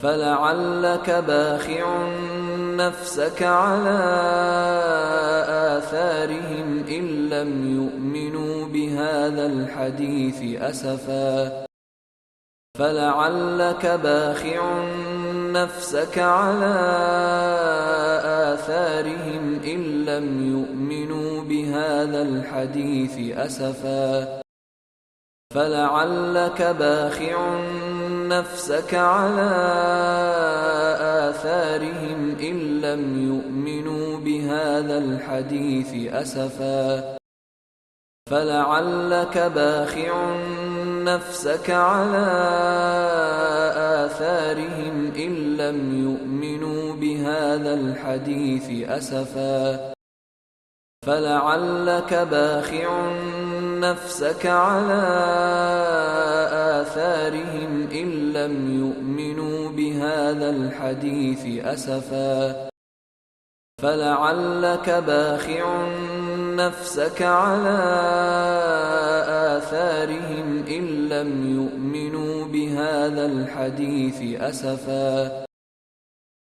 فلعلك باخع نفسك على آثارهم إن لم يؤمنوا بهذا الحديث أسفا فلعلك باخع نفسك على آثارهم إن لم يؤمنوا بهذا الحديث أسفا فلعلك باخع نفسك على آثارهم إن لم يؤمنوا بهذا الحديث أسفا فلعلك باخع نفسك على آثارهم إن لم يؤمنوا بهذا الحديث أسفا فلعلك باخع نفسك على آثارهم إن لم يؤمنوا بهذا الحديث أسفا فلعلك باخع نفسك على آثارهم إن لم يؤمنوا بهذا الحديث أسفا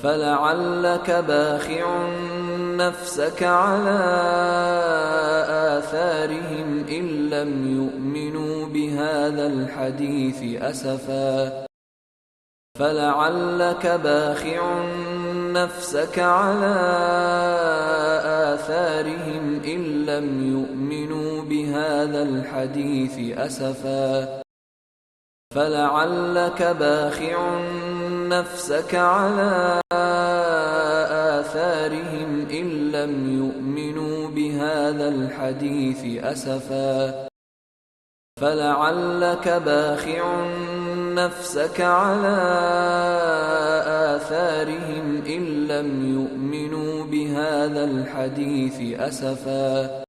فلعلك باخع نفسك على آثارهم إن لم يؤمنوا بهذا الحديث أسفا فلعلك باخع نفسك على آثارهم إن لم يؤمنوا بهذا الحديث أسفا فلعلك باخع نفسك على آثارهم إن لم يؤمنوا بهذا الحديث أسفا فلعلك باخع نفسك على آثارهم إن لم يؤمنوا بهذا الحديث أسفا